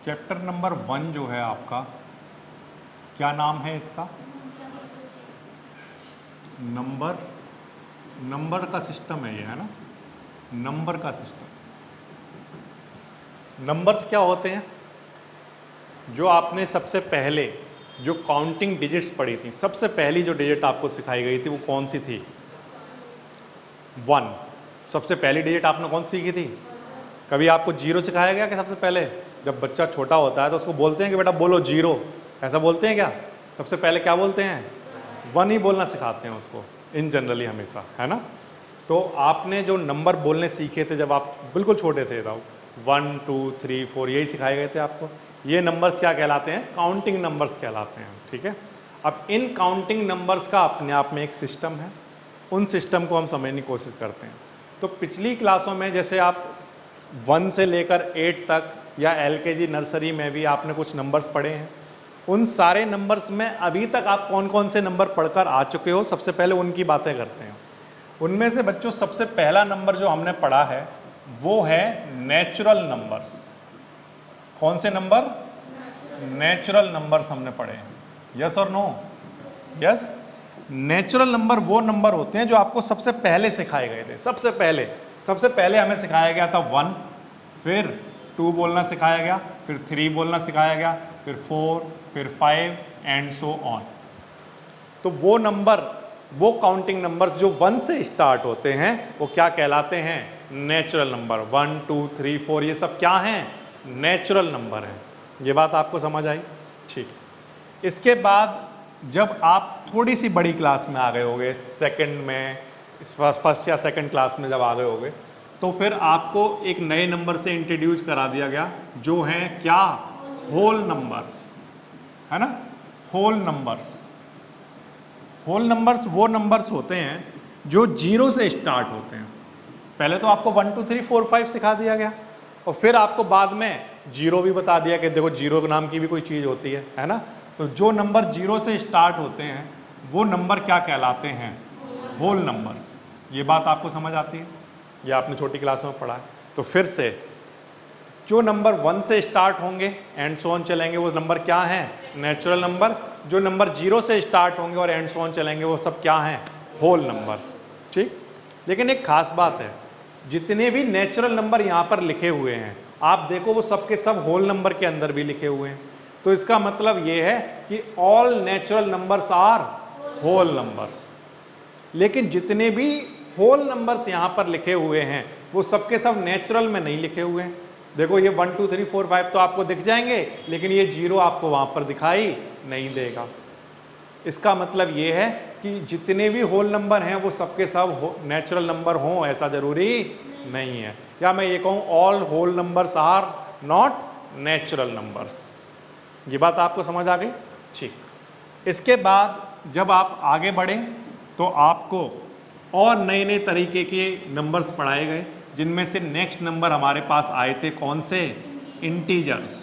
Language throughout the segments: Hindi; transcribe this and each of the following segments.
चैप्टर नंबर 1 जो है आपका, क्या नाम है इसका? नंबर का सिस्टम है ये, है ना? नंबर का सिस्टम। नंबर्स क्या होते हैं? जो आपने सबसे पहले जो काउंटिंग डिजिट्स पढ़ी थी, सबसे पहली जो डिजिट आपको सिखाई गई थी वो कौन सी थी? 1। सबसे पहली डिजिट आपने कौन सी सीखी थी? कभी आपको 0 सिखाया गया कि सबसे पहले? जब बच्चा छोटा होता है तो उसको बोलते हैं कि बेटा बोलो 0, ऐसा बोलते हैं क्या? सबसे पहले क्या बोलते हैं? 1 ही बोलना सिखाते हैं उसको इन जनरली हमेशा, है ना? तो आपने जो नंबर बोलने सीखे थे जब आप बिल्कुल छोटे थे तब 1 2 3 4 यही सिखाए गए थे आपको। ये नंबर्स क्या कहलाते हैं? काउंटिंग नंबर्स कहलाते हैं, ठीक है? अब इन काउंटिंग नंबर्स का अपने आप में एक सिस्टम है, उन सिस्टम को हम समझने की कोशिश करते हैं। तो पिछली क्लासों में जैसे आप 1 से लेकर 8 तक या LKG नर्सरी में भी आपने कुछ नंबर्स पढ़े हैं। उन सारे नंबर्स में अभी तक आप कौन कौन से नंबर पढ़कर आ चुके हो, सबसे पहले उनकी बातें करते हैं। उनमें से बच्चों सबसे पहला नंबर जो हमने पढ़ा है वो है नेचुरल नंबर्स। कौन से नंबर? नेचुरल नंबर्स हमने पढ़े हैं। यस और नो? यस। नेचुरल नंबर वो नंबर होते हैं जो आपको सबसे पहले सिखाए गए थे। सबसे पहले हमें सिखाया गया था 1, फिर 2 बोलना सिखाया गया, फिर 3 बोलना सिखाया गया, फिर 4, फिर 5 एंड सो ऑन। तो वो नंबर, वो काउंटिंग नंबर्स जो 1 से स्टार्ट होते हैं वो क्या कहलाते हैं? Natural number. 1 2 3 4 ये सब क्या हैं? नेचुरल नंबर हैं। ये बात आपको समझ आई? ठीक। इसके बाद जब आप थोड़ी सी बड़ी क्लास में आ गए होगे, सेकंड में, फर्स्ट या सेकंड क्लास में जब आ गए होगे, तो फिर आपको एक नए नंबर से इंट्रोड्यूस करा दिया गया जो हैं क्या? होल नंबर्स, है ना? Whole numbers. होल नंबर्स वो नंबर्स होते हैं जो 0 से स्टार्ट होते हैं। पहले तो आपको 1 2 3 4 5 सिखा दिया गया और फिर आपको बाद में 0 भी बता दिया कि देखो 0 नाम की भी कोई चीज़ होती है ना? तो जो नंबर 0 से स्टार्ट होते हैं वो नंबर क्या कहलाते हैं? Whole numbers. ये बात आपको समझ आती है? ये आपने छोटी क्लासों में पढ़ा है। तो फिर से जो नंबर 1 से स्टार्ट होंगे एंड सो ऑन चलेंगे वो नंबर क्या हैं? Natural number. जो नंबर 0 से स्टार्ट होंगे और एंड सो ऑन चलेंगे वो सब क्या हैं? Whole numbers. ठीक। लेकिन एक खास बात है, जितने भी नेचुरल नंबर यहाँ पर लिखे हुए हैं आप देखो वो सब के सब होल नंबर के अंदर भी लिखे हुए हैं। तो इसका मतलब ये है कि all natural numbers are whole numbers. लेकिन जितने भी होल नंबर्स यहाँ पर लिखे हुए हैं वो सब के सब नेचुरल में नहीं लिखे हुए हैं। देखो ये 1 2 3 4 5 तो आपको दिख जाएंगे, लेकिन ये 0 आपको वहाँ पर दिखाई नहीं देगा। इसका मतलब ये है कि जितने भी होल नंबर हैं वो सबके सब नेचुरल नंबर हों ऐसा ज़रूरी नहीं है। या मैं ये कहूँ all whole numbers are not natural numbers. ये बात आपको समझ आ गई? ठीक। इसके बाद जब आप आगे बढ़ें तो आपको और नए नए तरीके के नंबर्स पढ़ाए गए, जिनमें से नेक्स्ट नंबर हमारे पास आए थे कौन से? इंटीजर्स।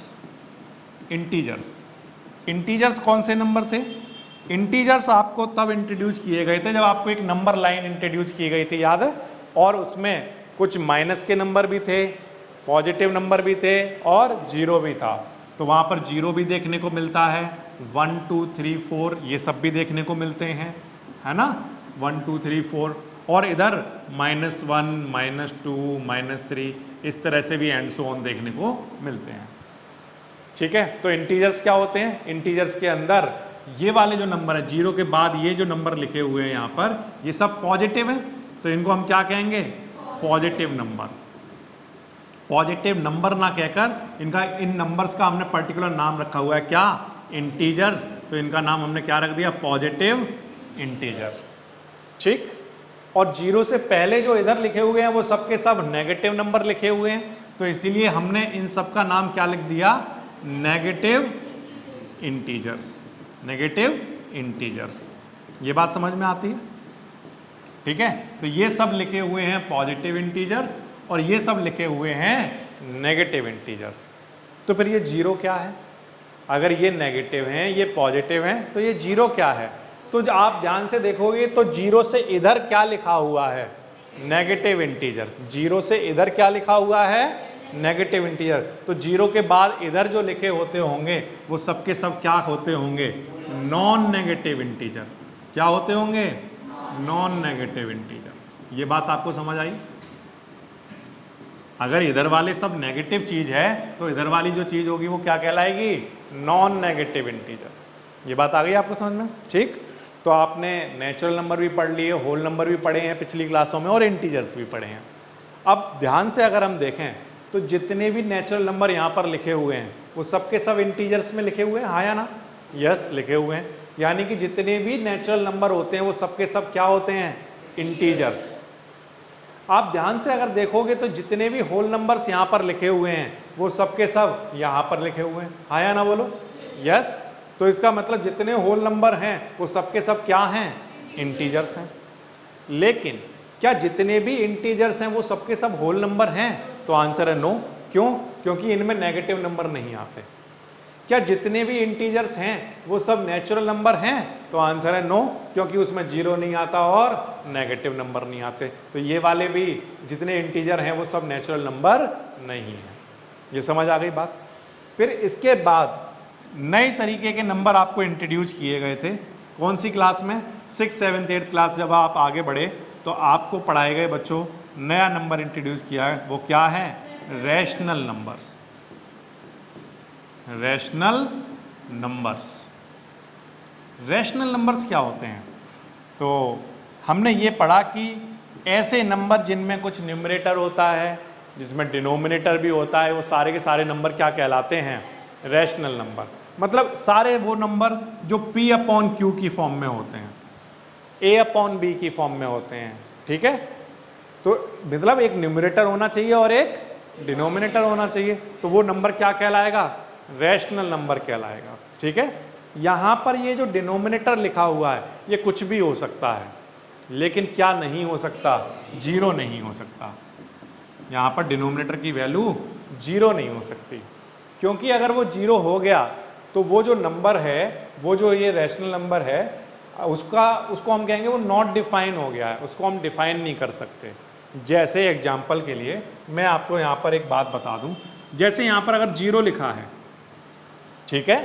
इंटीजर्स कौन से नंबर थे? इंटीजर्स आपको तब इंट्रोड्यूस किए गए थे जब आपको एक नंबर लाइन इंट्रोड्यूस की गई थी, याद है? और उसमें कुछ माइनस के नंबर भी थे, पॉजिटिव नंबर भी थे और 0 भी था। तो वहाँ पर 0 भी देखने को मिलता है, 1 2 3 4 ये सब भी देखने को मिलते हैं, है ना? 1 2 3 4 और इधर -1 -2 -3 इस तरह से भी एंड सो ऑन देखने को मिलते हैं। ठीक है। तो इंटीजर्स क्या होते हैं? इंटीजर्स के अंदर ये वाले जो नंबर है 0 के बाद ये जो नंबर लिखे हुए हैं यहाँ पर ये सब पॉजिटिव है, तो इनको हम क्या कहेंगे? Positive number. पॉजिटिव नंबर ना कहकर इनका, इन नंबर्स का हमने पर्टिकुलर नाम रखा हुआ है क्या? इंटीजर्स। तो इनका नाम हमने क्या रख दिया? Positive integer. ठीक। और 0 से पहले जो इधर लिखे हुए हैं वो सब के सब नेगेटिव नंबर लिखे हुए हैं, तो इसीलिए हमने इन सब का नाम क्या लिख दिया? Negative integers. Negative integers. ये बात समझ में आती है? ठीक है। तो ये सब लिखे हुए हैं पॉजिटिव इंटीजर्स और ये सब लिखे हुए हैं नेगेटिव इंटीजर्स। तो फिर ये 0 क्या है? अगर ये नेगेटिव हैं, ये पॉजिटिव हैं, तो ये 0 क्या है? तो आप ध्यान से देखोगे तो 0 से इधर क्या लिखा हुआ है? Negative integers. 0 से इधर क्या लिखा हुआ है? Negative integer. तो 0 के बाद इधर जो लिखे होते होंगे वो सब के सब क्या होते होंगे? Non negative integer. क्या होते होंगे? Non negative integer. ये बात आपको समझ आई? अगर इधर वाले सब नेगेटिव चीज है तो इधर वाली जो चीज होगी वो क्या कहलाएगी? Non negative integer. ये बात आ गई आपको समझ में? ठीक। तो आपने नेचुरल नंबर भी पढ़ लिए, होल नंबर भी पढ़े हैं पिछली क्लासों में, और इंटीजर्स भी पढ़े हैं। अब ध्यान से अगर हम देखें तो जितने भी नेचुरल नंबर यहाँ पर लिखे हुए हैं वो सब के सब इंटीजर्स में लिखे हुए हैं, हाँ या ना? यस, लिखे हुए हैं। यानी कि जितने भी नेचुरल नंबर होते हैं वो सब के सब क्या होते हैं? इंटीजर्स। आप ध्यान से अगर देखोगे तो जितने भी होल नंबर्स यहाँ पर लिखे हुए हैं वो सब के सब यहाँ पर लिखे हुए हैं, हाँ या ना बोलो? यस। तो इसका मतलब जितने होल नंबर हैं वो सब के सब क्या हैं? इंटीजर्स हैं। लेकिन क्या जितने भी इंटीजर्स हैं वो सब के सब होल नंबर हैं? तो आंसर है नो। क्यों? क्योंकि इनमें नेगेटिव नंबर नहीं आते। क्या जितने भी इंटीजर्स हैं वो सब नेचुरल नंबर हैं? तो आंसर है नो, क्योंकि उसमें 0 नहीं आता और नेगेटिव नंबर नहीं आते। तो ये वाले भी जितने इंटीजर हैं वो सब नेचुरल नंबर नहीं है। ये समझ आ गई बात? फिर इसके बाद नए तरीके के नंबर आपको इंट्रोड्यूस किए गए थे। कौन सी क्लास में? 6th 7th 8th क्लास जब आप आगे बढ़े तो आपको पढ़ाए गए बच्चों नया नंबर इंट्रोड्यूस किया है। वो क्या है? Rational numbers. Rational numbers. Rational numbers क्या होते हैं? तो हमने ये पढ़ा कि ऐसे नंबर जिनमें कुछ न्यूमरेटर होता है, जिसमें डिनोमिनेटर भी होता है, वो सारे के सारे नंबर क्या कहलाते हैं? Rational number. मतलब सारे वो नंबर जो P/Q की फॉर्म में होते हैं, A/B की फॉर्म में होते हैं। ठीक है? तो मतलब एक न्यूमरेटर होना चाहिए और एक डिनोमिनेटर होना चाहिए, तो वो नंबर क्या कहलाएगा? रैशनल नंबर कहलाएगा। ठीक है? यहाँ पर ये जो डिनोमिनेटर लिखा हुआ है ये कुछ भी हो सकता है, लेकिन क्या नहीं हो सकता? 0 नहीं हो सकता। यहाँ पर डिनोमिनेटर की वैल्यू 0 नहीं हो सकती, क्योंकि अगर वो 0 हो गया तो वो जो नंबर है, वो जो ये रैशनल नंबर है, उसको हम कहेंगे वो नॉट डिफाइन हो गया है, उसको हम डिफाइन नहीं कर सकते। जैसे एग्जाम्पल के लिए मैं आपको यहाँ पर एक बात बता दूँ। जैसे यहाँ पर अगर 0 लिखा है, ठीक है,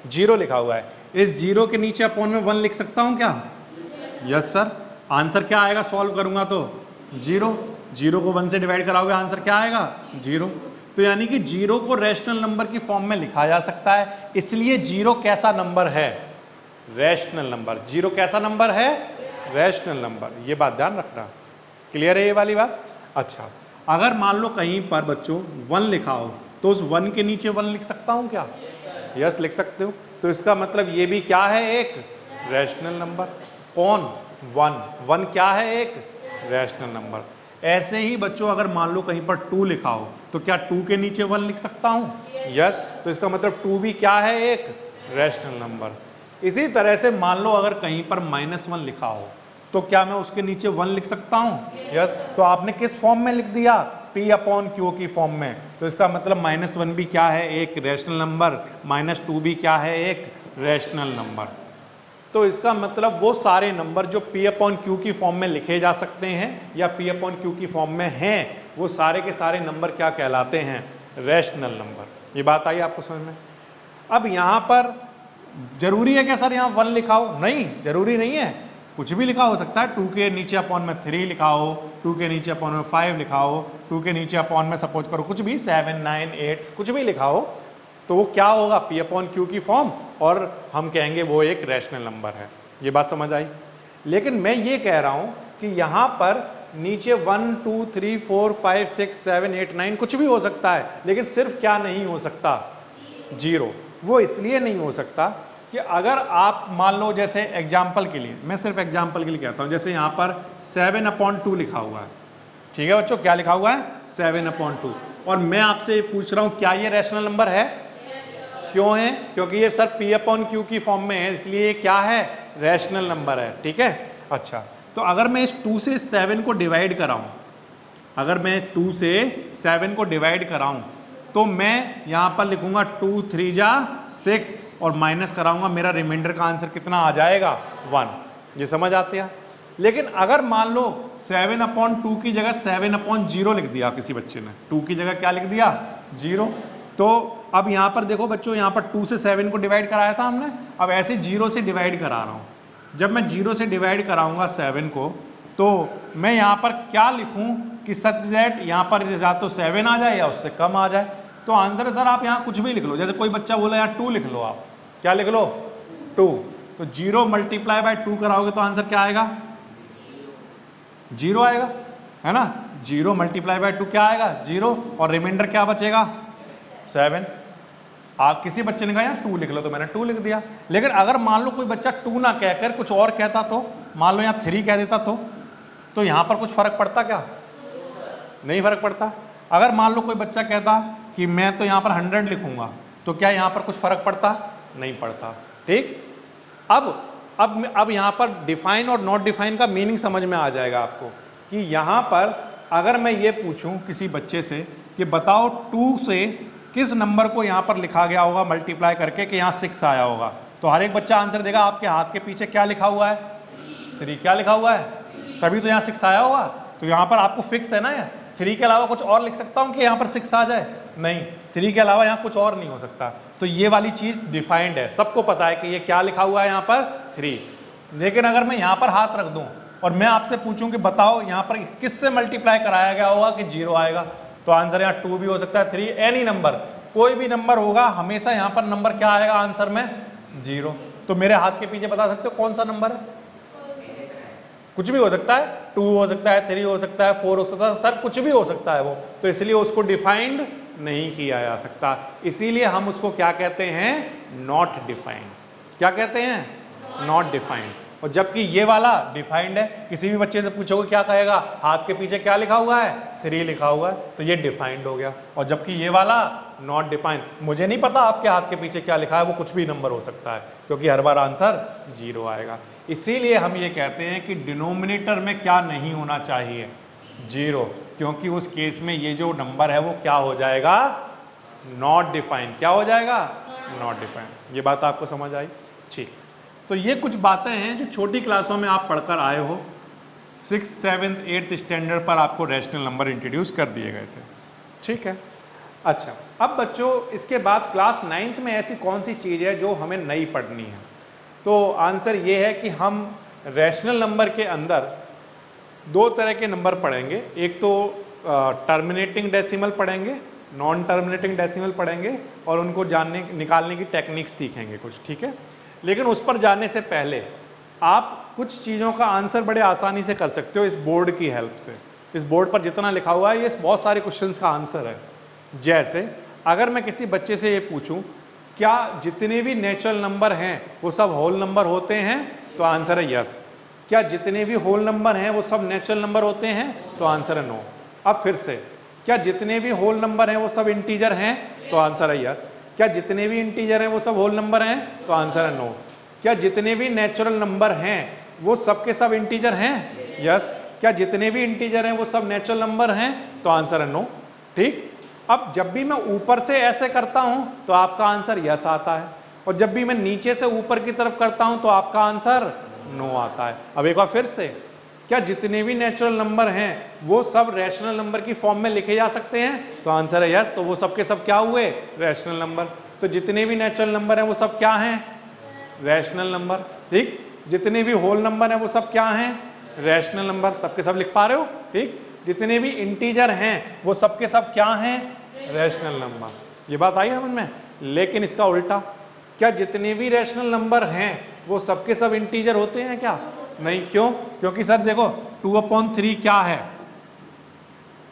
0 लिखा हुआ है, इस 0 के नीचे अपॉन में 1 लिख सकता हूँ क्या? Yes sir. आंसर क्या आएगा सॉल्व करूँगा तो? 0। 0 को 1 से डिवाइड कराओगे आंसर क्या आएगा? 0। तो यानी कि 0 को रैशनल नंबर की फॉर्म में लिखा जा सकता है, इसलिए 0 कैसा नंबर है? Rational number. 0 कैसा नंबर है? Rational number. ये बात ध्यान रखना। क्लियर है ये वाली बात? अच्छा, अगर मान लो कहीं पर बच्चों 1 लिखा हो तो उस 1 के नीचे 1 लिख सकता हूँ क्या? यस, लिख सकते हो। तो इसका मतलब ये भी क्या है? एक रैशनल नंबर। कौन? 1 क्या है? एक रैशनल नंबर। ऐसे ही बच्चों अगर मान लो कहीं पर 2 लिखा हो तो क्या 2 के नीचे 1 लिख सकता हूँ? यस। तो इसका मतलब 2 भी क्या है? एक रैशनल नंबर। इसी तरह से मान लो अगर कहीं पर -1 लिखा हो तो क्या मैं उसके नीचे 1 लिख सकता हूँ? यस। तो आपने किस फॉर्म में लिख दिया? P/Q की फॉर्म में। तो इसका मतलब -1 भी क्या है? एक रैशनल नंबर। -2 भी क्या है? एक रैशनल नंबर। तो इसका मतलब वो सारे नंबर जो P/Q की फॉर्म में लिखे जा सकते हैं या P/Q की फॉर्म में हैं, वो सारे के सारे नंबर क्या कहलाते हैं? Rational number. ये बात आई आपको समझ में? अब यहाँ पर जरूरी है क्या सर यहाँ 1 लिखा हो? नहीं, जरूरी नहीं है, कुछ भी लिखा हो सकता है। 2 के नीचे अपॉन में 3 लिखा हो, 2 के नीचे अपॉन में 5 लिखा हो, 2 के नीचे अपॉन में सपोज करो कुछ भी 7 9 8 कुछ भी लिखा हो, तो वो क्या होगा? P/Q की फॉर्म, और हम कहेंगे वो एक रैशनल नंबर है। ये बात समझ आई? लेकिन मैं ये कह रहा हूँ कि यहाँ पर नीचे 1 2 3 4 5 6 7 8 9 कुछ भी हो सकता है, लेकिन सिर्फ क्या नहीं हो सकता? 0। वो इसलिए नहीं हो सकता कि अगर आप मान लो, जैसे एग्जाम्पल के लिए, मैं सिर्फ एग्जाम्पल के लिए कहता हूँ, जैसे यहाँ पर 7/2 लिखा हुआ है। ठीक है बच्चों, क्या लिखा हुआ है? 7/2। और मैं आपसे पूछ रहा हूँ क्या ये रैशनल नंबर है? क्यों है? क्योंकि ये सर P/Q की फॉर्म में है, इसलिए ये क्या है? रैशनल नंबर है। ठीक है? अच्छा, तो अगर मैं इस 2 से 7 को डिवाइड कराऊं, अगर मैं 2 से 7 को डिवाइड कराऊं तो मैं यहाँ पर लिखूंगा 2 3 जा 6 और माइनस कराऊंगा, मेरा रिमाइंडर का आंसर कितना आ जाएगा? 1। ये समझ आते हैं? लेकिन अगर मान लो 7/2 की जगह 7/0 लिख दिया किसी बच्चे ने, 2 की जगह क्या लिख दिया 0, तो अब यहाँ पर देखो बच्चों, यहाँ पर 2 से 7 को डिवाइड कराया था हमने, अब ऐसे 0 से डिवाइड करा रहा हूँ। जब मैं 0 से डिवाइड कराऊंगा 7 को, तो मैं यहाँ पर क्या लिखूँ कि सच दैट यहाँ पर या तो 7 आ जाए या उससे कम आ जाए। तो आंसर है सर आप यहाँ कुछ भी लिख लो, जैसे कोई बच्चा बोला यार 2 लिख लो, आप क्या लिख लो 2, तो 0 × 2 कराओगे तो आंसर क्या आएगा 0 आएगा, है ना। 0 × 2 क्या आएगा 0, और रिमाइंडर क्या बचेगा 7। आप किसी बच्चे ने कहा यार 2 लिख लो, तो मैंने 2 लिख दिया। लेकिन अगर मान लो कोई बच्चा 2 ना कहकर कुछ और कहता, तो मान लो यहाँ 3 कह देता, तो यहाँ पर कुछ फर्क पड़ता क्या, नहीं फर्क पड़ता। अगर मान लो कोई बच्चा कहता कि मैं तो यहाँ पर 100 लिखूंगा, तो क्या यहाँ पर कुछ फर्क पड़ता, नहीं पड़ता। ठीक, अब यहाँ पर डिफाइन और नॉट डिफाइन का मीनिंग समझ में आ जाएगा आपको कि यहाँ पर अगर मैं ये पूछूं किसी बच्चे से कि बताओ 2 से किस नंबर को यहाँ पर लिखा गया होगा मल्टीप्लाई करके कि यहाँ 6 आया होगा, तो हर एक बच्चा आंसर देगा। आपके हाथ के पीछे क्या लिखा हुआ है 3, क्या लिखा हुआ है, तभी तो यहाँ 6 आया होगा। तो यहाँ पर आपको फिक्स है ना, 3 के अलावा कुछ और लिख सकता हूँ कि यहाँ पर 6 आ जाए, नहीं, 3 के अलावा यहाँ कुछ और नहीं हो सकता। तो ये वाली चीज डिफाइंड है, सबको पता है कि ये क्या लिखा हुआ है यहाँ पर 3। लेकिन अगर मैं यहाँ पर हाथ रख दूं और मैं आपसे पूछूं कि बताओ यहाँ पर किससे मल्टीप्लाई कराया गया होगा कि 0 आएगा, तो आंसर यहाँ 2 भी हो सकता है, 3, एनी नंबर, कोई भी नंबर होगा, हमेशा यहाँ पर नंबर क्या आएगा आंसर में 0। तो मेरे हाथ के पीछे बता सकते हो कौन सा नंबर है, कुछ भी हो सकता है, 2 हो सकता है, 3 हो सकता है, 4 हो सकता है, सर कुछ भी हो सकता है वो, तो इसलिए उसको डिफाइंड नहीं किया जा सकता, इसीलिए हम उसको क्या कहते हैं नॉट डिफाइंड। क्या कहते हैं नॉट डिफाइंड। और जबकि ये वाला डिफाइंड है, किसी भी बच्चे से पूछोगे क्या कहेगा, हाथ के पीछे क्या लिखा हुआ है 3 लिखा हुआ है, तो ये डिफाइंड हो गया। और जबकि ये वाला नॉट डिफाइंड, मुझे नहीं पता आपके हाथ के पीछे क्या लिखा है, वो कुछ भी नंबर हो सकता है, क्योंकि हर बार आंसर 0 आएगा। इसीलिए हम ये कहते हैं कि डिनोमिनेटर में क्या नहीं होना चाहिए 0, क्योंकि उस केस में ये जो नंबर है वो क्या हो जाएगा नॉट डिफाइंड। क्या हो जाएगा नॉट डिफाइंड। ये बात आपको समझ आई, ठीक। तो ये कुछ बातें हैं जो छोटी क्लासों में आप पढ़कर आए हो, 6th, 7th, 8th स्टैंडर्ड पर आपको रैशनल नंबर इंट्रोड्यूस कर दिए गए थे, ठीक है। अच्छा, अब बच्चों इसके बाद क्लास 9th में ऐसी कौन सी चीज़ है जो हमें नई पढ़नी है, तो आंसर ये है कि हम रैशनल नंबर के अंदर 2 तरह के नंबर पढ़ेंगे। एक तो टर्मिनेटिंग डेसिमल पढ़ेंगे, नॉन टर्मिनेटिंग डेसिमल पढ़ेंगे, और उनको निकालने की टेक्निक सीखेंगे कुछ, ठीक है। लेकिन उस पर जाने से पहले आप कुछ चीज़ों का आंसर बड़े आसानी से कर सकते हो इस बोर्ड की हेल्प से। इस बोर्ड पर जितना लिखा हुआ है ये बहुत सारे क्वेश्चंस का आंसर है। जैसे अगर मैं किसी बच्चे से ये पूछूं क्या जितने भी नेचुरल नंबर हैं वो सब होल नंबर होते हैं, तो आंसर है यस। क्या जितने भी होल नंबर हैं वो सब नेचुरल नंबर होते हैं, तो आंसर है नो। अब फिर से, क्या जितने भी होल नंबर हैं वो सब इंटीजर हैं, तो आंसर है यस। क्या जितने भी इंटीजर हैं वो सब होल नंबर हैं, तो आंसर है नो। क्या जितने भी नेचुरल नंबर हैं वो सब के सब इंटीजर हैं, यस। क्या जितने भी इंटीजर हैं वो सब नेचुरल नंबर हैं, तो आंसर है नो, ठीक। अब जब भी मैं ऊपर से ऐसे करता हूं तो आपका आंसर यस आता है, और जब भी मैं नीचे से ऊपर की तरफ करता हूं तो आपका आंसर नो आता है। अब एक बार फिर से, क्या जितने भी नेचुरल नंबर हैं वो सब रैशनल नंबर की फॉर्म में लिखे जा सकते हैं, तो आंसर है यस। तो वो सब के सब क्या हुए रैशनल नंबर। तो जितने भी नेचुरल नंबर हैं वो सब क्या हैं रैशनल नंबर, ठीक। जितने भी होल नंबर हैं वो सब क्या हैं रैशनल नंबर, सबके सब लिख पा रहे हो, ठीक। जितने भी इंटीजर हैं वो सब के सब क्या हैं रैशनल नंबर। ये बात आई समझ में। लेकिन इसका उल्टा, क्या जितने भी रैशनल नंबर हैं वो सब के सब इंटीजर होते हैं क्या, नहीं। क्यों? क्योंकि सर देखो 2/3 क्या है,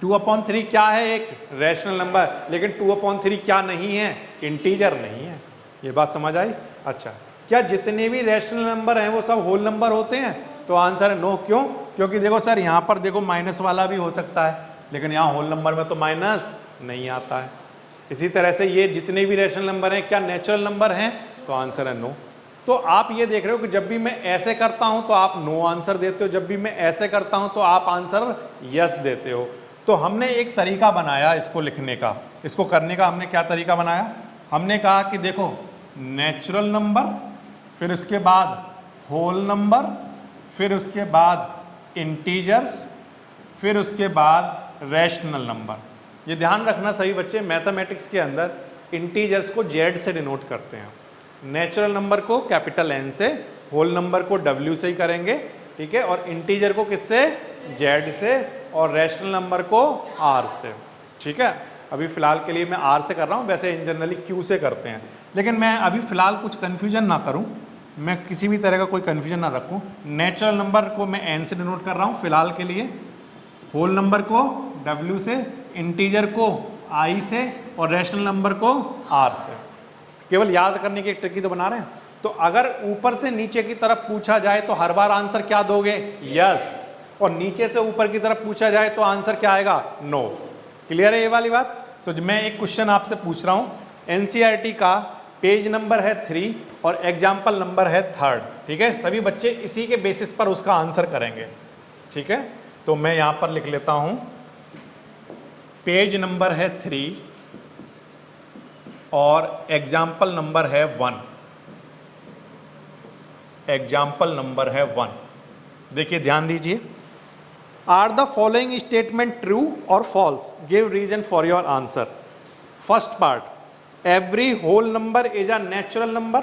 2/3 क्या है एक रैशनल नंबर, लेकिन 2/3 क्या नहीं है इंटीजर नहीं है। ये बात समझ आई। अच्छा, क्या जितने भी रैशनल नंबर हैं वो सब होल नंबर होते हैं, तो आंसर है नो। क्यों? क्योंकि देखो सर यहाँ पर देखो माइनस वाला भी हो सकता है, लेकिन यहाँ होल नंबर में तो माइनस नहीं आता है। इसी तरह से ये जितने भी रैशनल नंबर हैं क्या नेचुरल नंबर हैं, तो आंसर है नो। तो आप ये देख रहे हो कि जब भी मैं ऐसे करता हूं तो आप नो आंसर देते हो, जब भी मैं ऐसे करता हूं तो आप आंसर यस देते हो। तो हमने एक तरीका बनाया इसको लिखने का, इसको करने का हमने क्या तरीका बनाया, हमने कहा कि देखो नेचुरल नंबर, फिर उसके बाद होल नंबर, फिर उसके बाद इंटीजर्स, फिर उसके बाद रैशनल नंबर। ये ध्यान रखना सभी बच्चे, मैथमेटिक्स के अंदर इंटीजर्स को जेड से डिनोट करते हैं, नेचुरल नंबर को कैपिटल एन से, होल नंबर को डब्ल्यू से ही करेंगे, ठीक है, और इंटीजर को किससे, जेड से, और रैशनल नंबर को आर से, ठीक है। अभी फिलहाल के लिए मैं आर से कर रहा हूँ, वैसे इन जनरली क्यू से करते हैं, लेकिन मैं अभी फिलहाल कुछ कन्फ्यूजन ना करूँ, मैं किसी भी तरह का कोई कन्फ्यूजन ना रखूँ। नेचुरल नंबर को मैं एन से डिनोट कर रहा हूँ फिलहाल के लिए, होल नंबर को डब्ल्यू से, इंटीजर को आई से, और रैशनल नंबर को आर से। केवल याद करने की एक ट्रिक ही तो बना रहे हैं। तो अगर ऊपर से नीचे की तरफ पूछा जाए तो हर बार आंसर क्या दोगे, यस, और नीचे से ऊपर की तरफ पूछा जाए तो आंसर क्या आएगा, नो। क्लियर है ये वाली बात। तो मैं एक क्वेश्चन आपसे पूछ रहा हूँ, एनसीईआरटी का पेज नंबर है 3 और एग्जाम्पल नंबर है 3, ठीक है। सभी बच्चे इसी के बेसिस पर उसका आंसर करेंगे, ठीक है। तो मैं यहाँ पर लिख लेता हूँ, पेज नंबर है 3 और एग्जाम्पल नंबर है 1, एग्जाम्पल नंबर है 1। देखिए ध्यान दीजिए, are the following statement true और false, give reason for your answer. First part, every whole number is a natural number.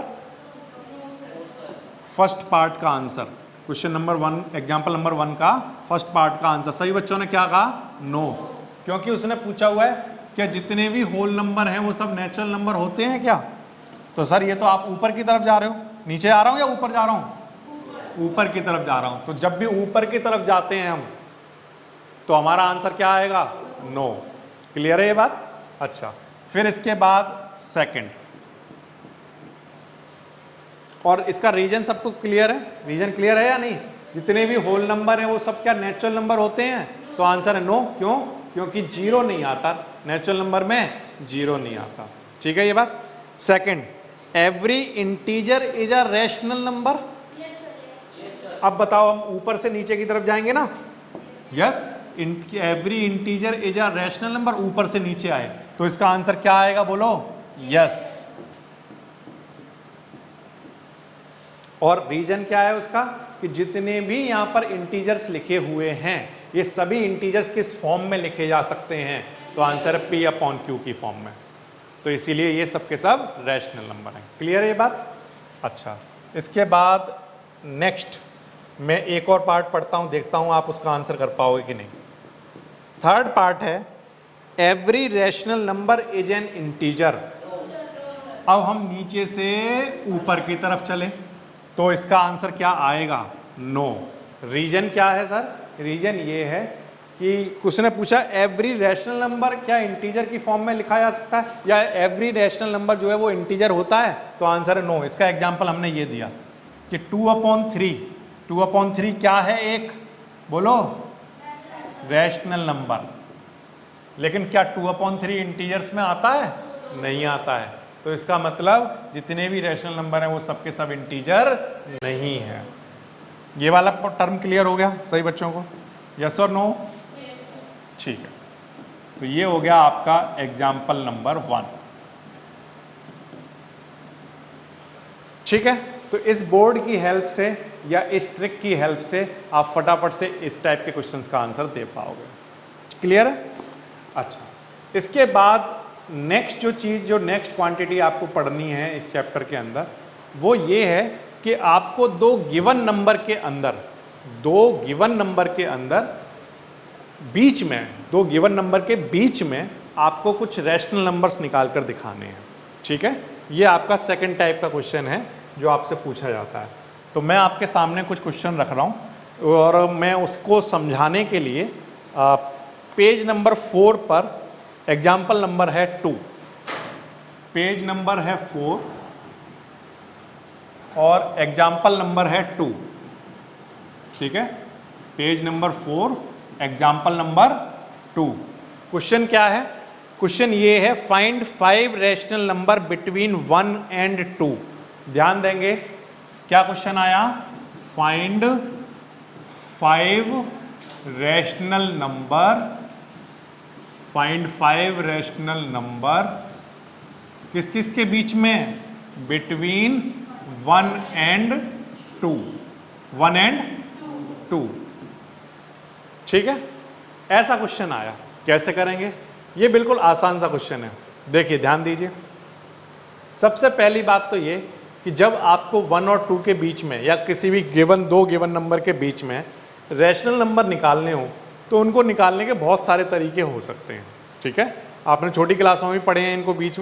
First part का answer, question number 1 example number 1 का फर्स्ट पार्ट का आंसर, सभी बच्चों ने क्या कहा, नो, क्योंकि उसने पूछा हुआ है क्या जितने भी होल नंबर हैं वो सब नेचुरल नंबर होते हैं क्या। तो सर ये तो आप ऊपर की तरफ जा रहे हो, नीचे आ रहा हूँ या ऊपर जा रहा हूँ, ऊपर की तरफ जा रहा हूँ। तो जब भी ऊपर की तरफ जाते हैं हम तो हमारा आंसर क्या आएगा, नो। क्लियर है ये बात। अच्छा, फिर इसके बाद सेकंड, और इसका रीजन सबको क्लियर है, रीजन क्लियर है या नहीं, जितने भी होल नंबर हैं वो सब क्या नेचुरल नंबर होते हैं। तो आंसर है नो। क्यों, क्योंकि जीरो नहीं आता, नेचुरल नंबर में जीरो नहीं आता, ठीक है ये बात। Second, every integer is a rational number. अब बताओ, हम ऊपर से नीचे की तरफ जाएंगे ना, yes, every integer is a rational number, ऊपर से नीचे आए तो इसका आंसर क्या आएगा, बोलो, यस। और रीजन क्या है उसका, कि जितने भी यहां पर इंटीजर्स लिखे हुए हैं ये सभी इंटीजर्स किस फॉर्म में लिखे जा सकते हैं, तो आंसर है P अपॉन Q की फॉर्म में, तो इसीलिए ये सब के सब रैशनल नंबर हैं। क्लियर है ये बात। अच्छा, इसके बाद नेक्स्ट मैं एक और पार्ट पढ़ता हूं, देखता हूं आप उसका आंसर कर पाओगे कि नहीं। थर्ड पार्ट है, every rational number is an integer. अब हम नीचे से ऊपर की तरफ चले तो इसका आंसर क्या आएगा, नो। रीजन क्या है सर, रीजन ये है कि उसने पूछा एवरी रैशनल नंबर क्या इंटीजर की फॉर्म में लिखा जा सकता है, या एवरी रैशनल नंबर जो है वो इंटीजर होता है, तो आंसर है नो। इसका एग्जांपल हमने ये दिया कि 2/3 क्या है, एक, बोलो, रैशनल नंबर। लेकिन क्या 2/3 इंटीजर्स में आता है, नहीं आता है, तो इसका मतलब जितने भी रैशनल नंबर हैं वो सबके सब इंटीजर नहीं है। ये वाला टर्म क्लियर हो गया सही बच्चों को, यस और नो, ठीक है। तो ये हो गया आपका एग्जाम्पल नंबर 1, ठीक है। तो इस बोर्ड की हेल्प से या इस ट्रिक की हेल्प से आप फटाफट से इस टाइप के क्वेश्चंस का आंसर दे पाओगे। क्लियर है। अच्छा, इसके बाद नेक्स्ट जो चीज़, जो नेक्स्ट क्वांटिटी आपको पढ़नी है इस चैप्टर के अंदर, वो ये है कि आपको दो गिवन नंबर के अंदर बीच में, दो गिवन नंबर के बीच में आपको कुछ रैशनल नंबर्स निकाल कर दिखाने हैं, ठीक है। ये आपका सेकंड टाइप का क्वेश्चन है जो आपसे पूछा जाता है। तो मैं आपके सामने कुछ क्वेश्चन रख रहा हूँ और मैं उसको समझाने के लिए पेज नंबर 4 पर एग्जाम्पल नंबर है 2, पेज नंबर है 4 और एग्जाम्पल नंबर है 2, ठीक है। Page number 4 example number 2। Question क्या है, क्वेश्चन ये है, find 5 rational number between 1 and 2। ध्यान देंगे क्या क्वेश्चन आया, find 5 rational number, find 5 rational number किस किस के बीच में, बिटवीन 1 एंड 2, 1 एंड 2। ठीक है, ऐसा क्वेश्चन आया, कैसे करेंगे? ये बिल्कुल आसान सा क्वेश्चन है। देखिए ध्यान दीजिए, सबसे पहली बात तो ये कि जब आपको 1 और 2 के बीच में या किसी भी दो गिवन नंबर के बीच में रैशनल नंबर निकालने हो तो उनको निकालने के बहुत सारे तरीके हो सकते हैं। ठीक है, आपने छोटी क्लासों में पढ़े हैं,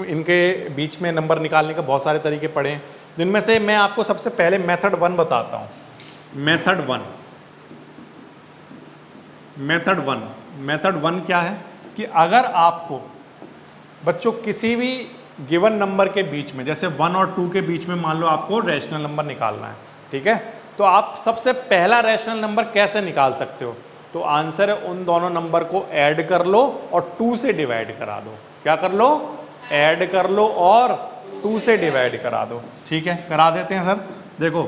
इनके बीच में नंबर निकालने के बहुत सारे तरीके पढ़े हैं, जिनमें से मैं आपको सबसे पहले मेथड 1 बताता हूँ। मेथड 1 क्या है कि अगर आपको बच्चों किसी भी गिवन नंबर के बीच में, जैसे 1 और 2 के बीच में मान लो आपको रैशनल नंबर निकालना है, ठीक है, तो आप सबसे पहला रैशनल नंबर कैसे निकाल सकते हो? तो आंसर है उन दोनों नंबर को ऐड कर लो और 2 से डिवाइड करा दो। क्या कर लो? ऐड कर लो और 2 से डिवाइड करा दो। ठीक है, करा देते हैं सर। देखो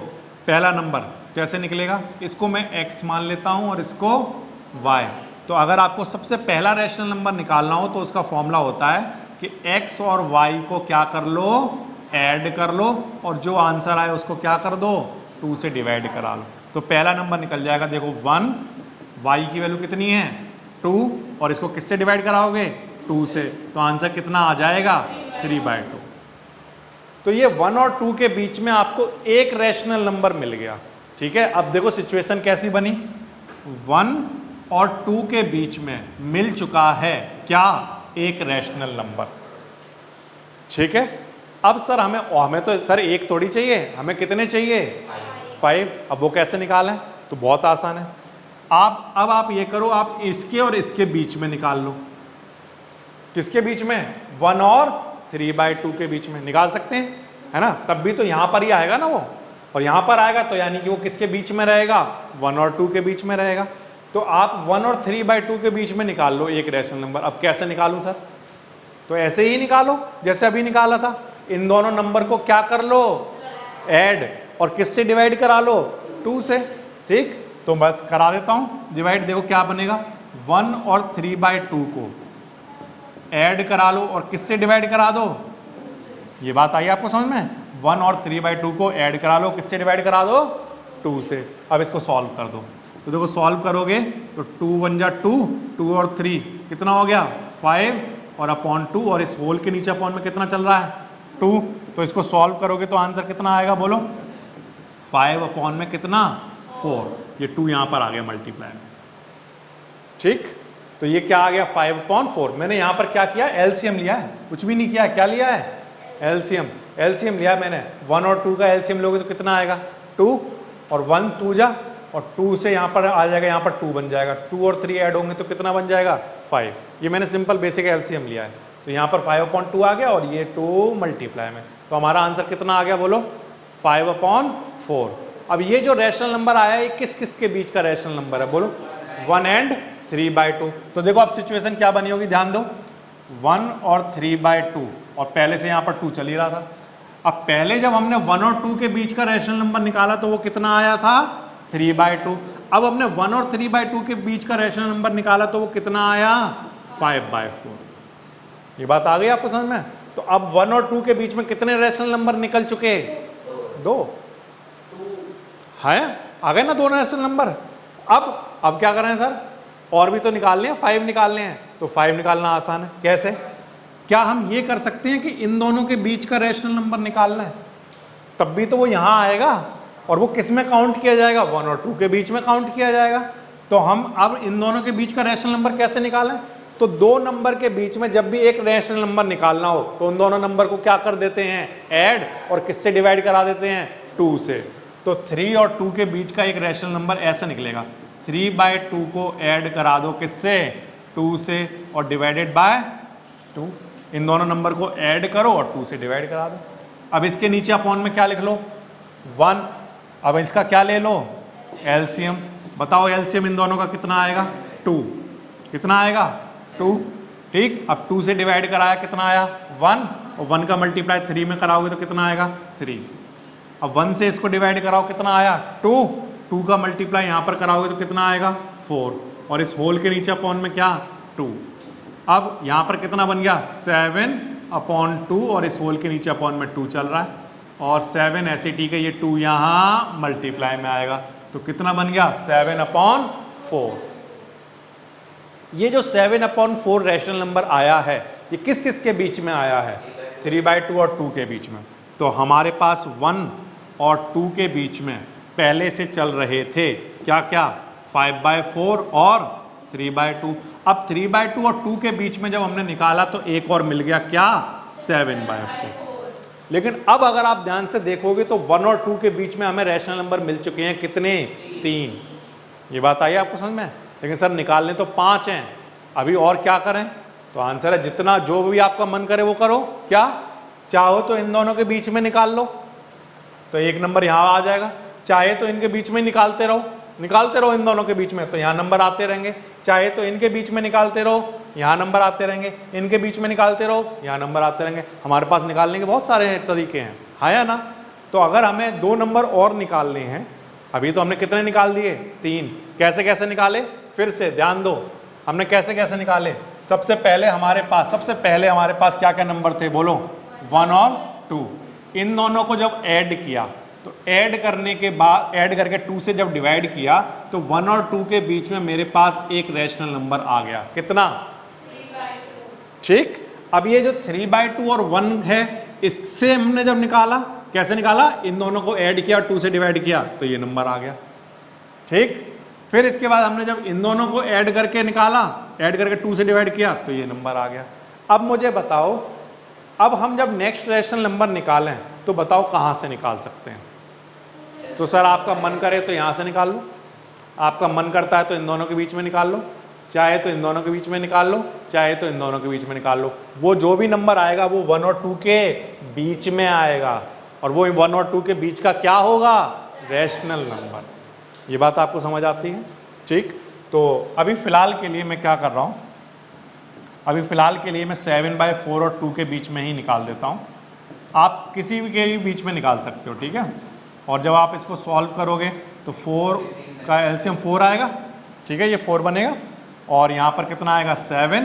पहला नंबर कैसे निकलेगा, इसको मैं x मान लेता हूं और इसको y। तो अगर आपको सबसे पहला रैशनल नंबर निकालना हो तो उसका फॉर्मूला होता है कि x और y को क्या कर लो? ऐड कर लो और जो आंसर आए उसको क्या कर दो? 2 से डिवाइड करा लो। तो पहला नंबर निकल जाएगा, देखो 1, y की वैल्यू कितनी है? 2, और इसको किससे डिवाइड कराओगे? 2 से, तो आंसर कितना आ जाएगा? 3/2। तो ये 1 और 2 के बीच में आपको एक रैशनल नंबर मिल गया। ठीक है, अब देखो सिचुएशन कैसी बनी, 1 और 2 के बीच में मिल चुका है क्या? एक रैशनल नंबर। ठीक है, अब सर हमें तो सर एक थोड़ी चाहिए, हमें कितने चाहिए? 5। अब वो कैसे निकालें? तो बहुत आसान है, अब आप ये करो, आप इसके और इसके बीच में निकाल लो। किसके बीच में? 1 और 3/2 के बीच में निकाल सकते हैं, है ना? तब भी तो यहां पर ही आएगा ना वो, और यहां पर आएगा तो यानी कि वो किसके बीच में रहेगा? 1 और 2 के बीच में रहेगा। तो आप 1 और 3/2 के बीच में निकाल लो एक रैशनल नंबर। अब कैसे निकालूं सर? तो ऐसे ही निकालो जैसे अभी निकाला था। इन दोनों नंबर को क्या कर लो? ऐड, और किससे डिवाइड करा लो? 2 से। ठीक, तो बस करा देता हूं डिवाइड। देखो क्या बनेगा, 1 और 3/2 को ऐड करा लो और किससे डिवाइड करा दो? ये बात आई आपको समझ में? 1 और 3/2 को ऐड करा लो, किससे डिवाइड करा दो? 2 से। अब इसको सॉल्व कर दो। तो देखो सॉल्व करोगे तो 2 1 जा 2, 2 और 3 कितना हो गया? 5, और अपॉन 2, और इस होल के नीचे अपॉन में कितना चल रहा है? 2। तो इसको सॉल्व करोगे तो आंसर कितना आएगा बोलो? 5 अपॉन में कितना? 4। ये 2 यहां पर आ गया मल्टीप्लाई में। ठीक, तो ये क्या आ गया? 5/4। मैंने यहां पर क्या किया? एलसीएम लिया है, कुछ भी नहीं किया। क्या लिया है? एलसीएम लिया मैंने। 1 और 2 का एलसीएम लोगे तो कितना आएगा? 2, और 1 2 जा, और 2 से यहाँ पर आ जाएगा, यहाँ पर 2 बन जाएगा। 2 और 3 ऐड होंगे तो कितना बन जाएगा? 5। ये मैंने सिंपल बेसिक एलसीएम लिया है। तो यहाँ पर 5/2 आ गया और ये 2 मल्टीप्लाई में। तो हमारा आंसर कितना आ गया बोलो? 5/4। अब ये जो रैशनल नंबर आया है किस किस के बीच का रैशनल नंबर है बोलो? 1 and 3/2। तो देखो अब सिचुएशन क्या बनी होगी, ध्यान दो। 1 और 3/2, और पहले से यहाँ पर 2 चल ही रहा था। अब पहले जब हमने 1 और 2 के बीच का रैशनल नंबर निकाला तो वो कितना आया था? 3/2। अब हमने 1 और 3/2 के बीच का रैशनल नंबर निकाला तो वो कितना आया? 5/4। ये बात आ गई आपको समझ में? तो अब 1 और 2 के बीच में कितने रैशनल नंबर निकल चुके? 2 है, आ गए ना 2 रैशनल नंबर। अब क्या कर रहे हैं सर? और भी तो निकालने हैं, 5 निकालने हैं। तो 5 निकालना आसान है। कैसे? क्या हम ये कर सकते हैं कि इन दोनों के बीच का रैशनल नंबर निकालना है, तब भी तो वो यहां आएगा, और वो किस में काउंट किया जाएगा? 1 और 2 के बीच में काउंट किया जाएगा। तो हम अब इन दोनों के बीच का रैशनल नंबर कैसे निकालें? तो 2 नंबर के बीच में जब भी एक रैशनल नंबर निकालना हो तो उन दोनों नंबर को क्या कर देते हैं? ऐड, और किससे डिवाइड करा देते हैं? 2 से। तो 3 और 2 के बीच का एक रैशनल नंबर ऐसा निकलेगा, 3/2 को ऐड करा दो किससे? 2 से, और डिवाइडेड बाय 2। इन दोनों नंबर को ऐड करो और 2 से डिवाइड करा दो। अब इसके नीचे अपॉन में क्या लिख लो? 1। अब इसका क्या ले लो? एलसीएम। बताओ एलसीएम इन दोनों का कितना आएगा? 2। कितना आएगा? 2। ठीक, अब 2 से डिवाइड कराया, कितना आया? 1, और 1 का मल्टीप्लाई 3 में कराओगे तो कितना आएगा? 3। अब 1 से इसको डिवाइड कराओ, कितना आया? 2। 2 का मल्टीप्लाई यहाँ पर कराओगे तो कितना आएगा? 4, और इस होल के नीचे अपॉन में क्या? 2। अब यहाँ पर कितना बन गया? 7/2, और इस होल के नीचे अपॉन में 2 चल रहा है, और 7 ऐसे ठीक है, ये 2 यहाँ मल्टीप्लाई में आएगा। तो तो कितना बन गया 7/4। ये जो 7/4 रैशनल नंबर आया है ये किस किस के बीच में आया है? 3/2 और 2 के बीच में। तो हमारे पास 1 और 2 के बीच में पहले से चल रहे थे क्या क्या 5/4 और 3/2। अब 3/2 और 2 के बीच में जब हमने निकाला तो एक और मिल गया क्या 7/4। लेकिन अब अगर आप ध्यान से देखोगे तो 1 और 2 के बीच में हमें रैशनल नंबर मिल चुके हैं कितने 3। ये बात आई आपको समझ में? लेकिन सर निकालने तो 5 हैं, अभी और क्या करें? तो आंसर है जितना जो भी आपका मन करे वो करो। क्या चाहो तो इन दोनों के बीच में निकाल लो तो एक नंबर यहाँ आ जाएगा, चाहे तो इनके बीच में निकालते रहो इन दोनों के बीच में तो यहाँ नंबर आते रहेंगे, चाहे तो इनके बीच में निकालते रहो यहाँ नंबर आते रहेंगे, इनके बीच में निकालते रहो यहाँ नंबर आते रहेंगे। हमारे पास निकालने के बहुत सारे तरीके हैं, है या ना? तो अगर हमें 2 नंबर और निकालने हैं, अभी तो हमने कितने निकाल दिए 3। कैसे कैसे निकाले? फिर से ध्यान दो, हमने कैसे कैसे निकाले। सबसे पहले हमारे पास क्या क्या नंबर थे बोलो? 1 और 2। इन दोनों को जब ऐड किया तो ऐड करने के बाद ऐड करके 2 से जब डिवाइड किया तो 1 और 2 के बीच में मेरे पास एक रैशनल नंबर आ गया, कितना? 3/2। ठीक। अब ये जो 3/2 और 1 है इससे हमने जब निकाला, कैसे निकाला? इन दोनों को ऐड किया 2 से डिवाइड किया तो ये नंबर आ गया। ठीक। फिर इसके बाद हमने जब इन दोनों को ऐड करके निकाला, ऐड करके 2 से डिवाइड किया तो ये नंबर आ गया। अब मुझे बताओ, अब हम जब नेक्स्ट रैशनल नंबर निकालें तो बताओ कहाँ से निकाल सकते हैं? तो सर आपका मन करे तो यहाँ से निकाल लो, आपका मन करता है तो इन दोनों के बीच में निकाल लो, चाहे तो इन दोनों के बीच में निकाल लो, चाहे तो इन दोनों के बीच में निकाल लो। वो जो भी नंबर आएगा वो 1 और 2 के बीच में आएगा और वो 1 और 2 के बीच का क्या होगा? Rational number. ये बात आपको समझ आती है? ठीक। तो अभी फ़िलहाल के लिए मैं क्या कर रहा हूँ, अभी फ़िलहाल के लिए मैं 7/4 और 2 के बीच में ही निकाल देता हूँ। आप किसी भी के बीच में निकाल सकते हो, ठीक है? और जब आप इसको सॉल्व करोगे तो 4 का एलसीएम 4 आएगा, ठीक है? ये 4 बनेगा और यहाँ पर कितना आएगा 7,